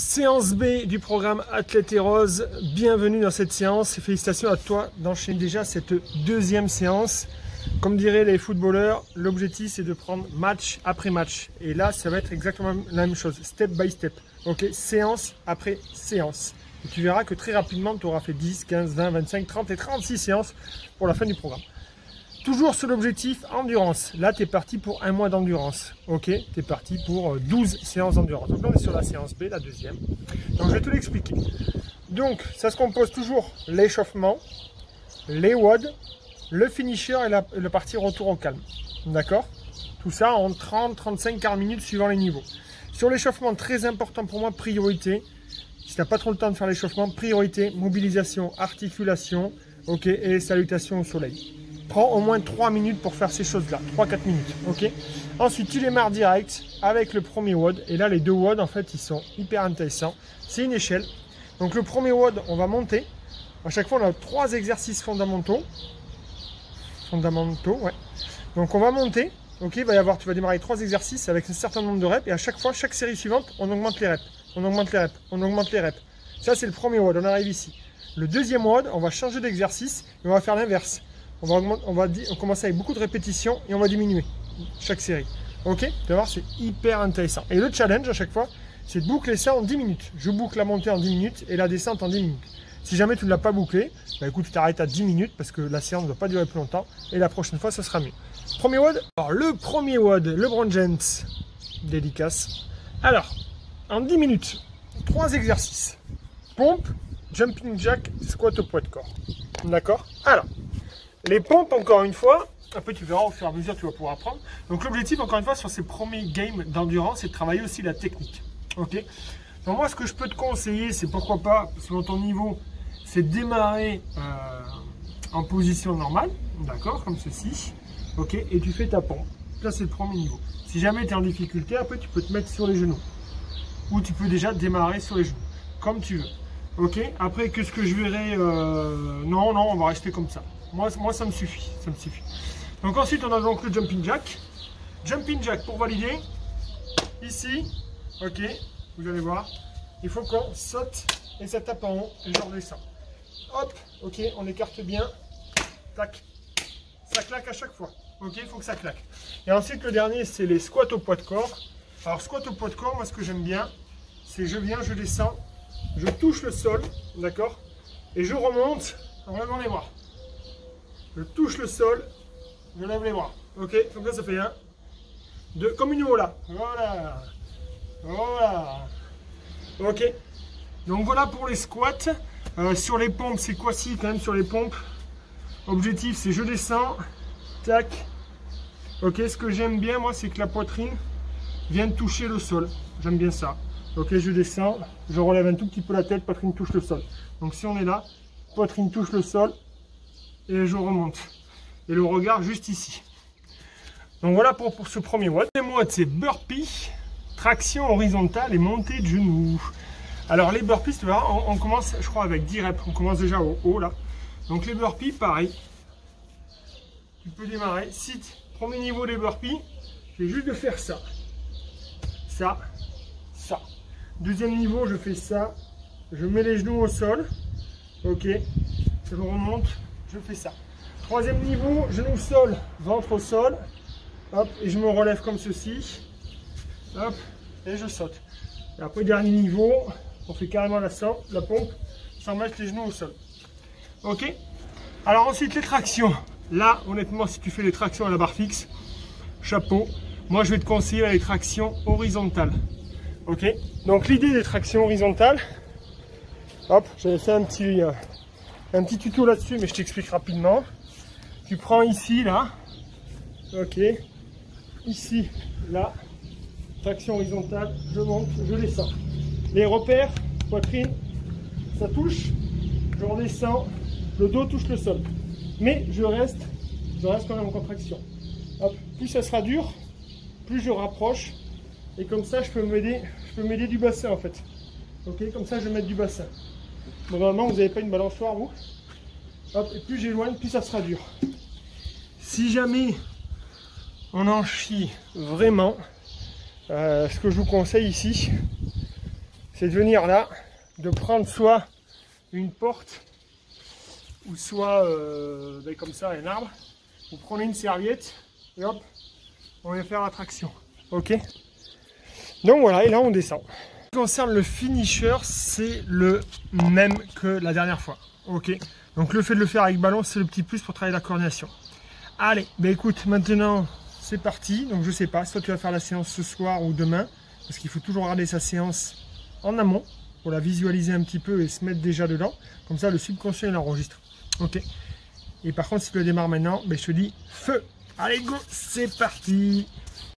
Séance B du programme Athlète et Rose, bienvenue dans cette séance et félicitations à toi d'enchaîner déjà cette deuxième séance. Comme diraient les footballeurs, l'objectif c'est de prendre match après match. Et là, ça va être exactement la même chose, step by step. Ok, séance après séance. Et tu verras que très rapidement, tu auras fait 10, 15, 20, 25, 30 et 36 séances pour la fin du programme. Toujours sur l'objectif endurance. Là, tu es parti pour un mois d'endurance. Ok, tu es parti pour 12 séances d'endurance. Donc là, on est sur la séance B, la deuxième. Donc, je vais te l'expliquer. Donc, ça se compose toujours l'échauffement, les WOD, le finisher et le parti retour au calme. D'accord? Tout ça en 30, 35, 40 minutes suivant les niveaux. Sur l'échauffement, très important pour moi, priorité. Si tu n'as pas trop le temps de faire l'échauffement, priorité, mobilisation, articulation, ok, et salutation au soleil. Prends au moins 3 minutes pour faire ces choses-là, 3-4 minutes, ok. Ensuite, tu démarres direct avec le premier WOD. Et là, les deux WOD, en fait, ils sont hyper intéressants. C'est une échelle. Donc, le premier WOD, on va monter. À chaque fois, on a 3 exercices fondamentaux. Ouais. Donc, on va monter. Ok, il va y avoir, tu vas démarrer 3 exercices avec un certain nombre de reps. Et à chaque fois, chaque série suivante, on augmente les reps. On augmente les reps. On augmente les reps. Ça, c'est le premier WOD. On arrive ici. Le deuxième WOD, on va changer d'exercice et on va faire l'inverse. On va commencer avec beaucoup de répétitions et on va diminuer chaque série. Ok, tu vas voir, c'est hyper intéressant. Et le challenge à chaque fois, c'est de boucler ça en 10 minutes. Je boucle la montée en 10 minutes et la descente en 10 minutes. Si jamais tu ne l'as pas bouclé, bah écoute, tu t'arrêtes à 10 minutes parce que la séance ne doit pas durer plus longtemps. Et la prochaine fois, ça sera mieux. Premier WOD. Alors, le premier WOD, LeBron James, dédicace. Alors, en 10 minutes, 3 exercices. Pompe, jumping jack, squat au poids de corps. D'accord? Alors, les pompes, encore une fois, après tu verras au fur et à mesure tu vas pouvoir apprendre. Donc l'objectif, encore une fois, sur ces premiers games d'endurance, c'est de travailler aussi la technique. Ok. Donc moi, ce que je peux te conseiller, c'est pourquoi pas, selon ton niveau, c'est de démarrer en position normale, d'accord, comme ceci. Ok. Et tu fais ta pompe. Là, c'est le premier niveau. Si jamais tu es en difficulté, après tu peux te mettre sur les genoux. Ou tu peux déjà démarrer sur les genoux, comme tu veux. Ok. Après, qu'est-ce que je verrai non, on va rester comme ça. Moi, ça me suffit, Donc ensuite, on a donc le jumping jack. Jumping jack pour valider. Ici, ok, vous allez voir. Il faut qu'on saute et ça tape en haut et je redescends. Hop, ok, on écarte bien. Tac. Ça claque à chaque fois. Ok, il faut que ça claque. Et ensuite, le dernier, c'est les squats au poids de corps. Alors, squat au poids de corps, moi, ce que j'aime bien, c'est je viens, je descends, je touche le sol, d'accord, et je remonte en levant les bras. Je touche le sol, je lève les bras. Ok, comme ça fait 1, 2, comme une ola. Voilà. Voilà. Ok. Donc voilà pour les squats. Sur les pompes, c'est quoi si quand même sur les pompes? Objectif, c'est je descends. Tac. Ok, ce que j'aime bien, moi, c'est que la poitrine vienne toucher le sol. J'aime bien ça. Ok, je descends, je relève un tout petit peu la tête, poitrine touche le sol. Donc si on est là, poitrine touche le sol. Et je remonte. Et le regard juste ici. Donc voilà pour ce premier WOD. Le deuxième WOD, c'est burpee, traction horizontale et montée de genoux. Alors les burpees, tu vois, on commence, je crois, avec 10 reps. On commence déjà au haut là. Donc les burpees, pareil. Tu peux démarrer. Si premier niveau des burpees, j'ai juste de faire ça. Ça. Ça. Deuxième niveau, je fais ça. Je mets les genoux au sol. Ok. Je remonte. Je fais ça. Troisième niveau, genou au sol, ventre au sol. Hop, et je me relève comme ceci. Hop, et je saute. Et après, dernier niveau, on fait carrément la pompe sans mettre les genoux au sol. Ok. Alors ensuite, les tractions. Là, honnêtement, si tu fais les tractions à la barre fixe, chapeau. Moi, je vais te conseiller les tractions horizontales. Ok. Donc l'idée des tractions horizontales, hop, j'avais fait un petit tuto là-dessus, mais je t'explique rapidement. Tu prends ici, là. Ok. Ici, là. Traction horizontale. Je monte, je descends. Les repères, poitrine, ça touche. Je redescends. Le dos touche le sol. Mais je reste quand même en contraction. Hop. Plus ça sera dur, plus je rapproche. Et comme ça, je peux m'aider du bassin, en fait. Ok. Comme ça, je vais mettre du bassin. Bon, normalement, vous n'avez pas une balançoire, vous. Hop, et plus j'éloigne, plus ça sera dur. Si jamais on en chie vraiment, ce que je vous conseille ici, c'est de venir là, de prendre soit une porte, ou soit comme ça un arbre. Vous prenez une serviette et hop, on va faire la traction. Ok. Donc voilà, et là on descend. En ce qui concerne le finisher, c'est le même que la dernière fois. Ok. Donc le fait de le faire avec ballon, c'est le petit plus pour travailler la coordination. Allez, ben écoute, maintenant c'est parti. Donc je sais pas, soit tu vas faire la séance ce soir ou demain, parce qu'il faut toujours regarder sa séance en amont pour la visualiser un petit peu et se mettre déjà dedans. Comme ça, le subconscient il enregistre. Ok. Et par contre, si tu le démarres maintenant, ben je te dis feu. Allez, go, c'est parti.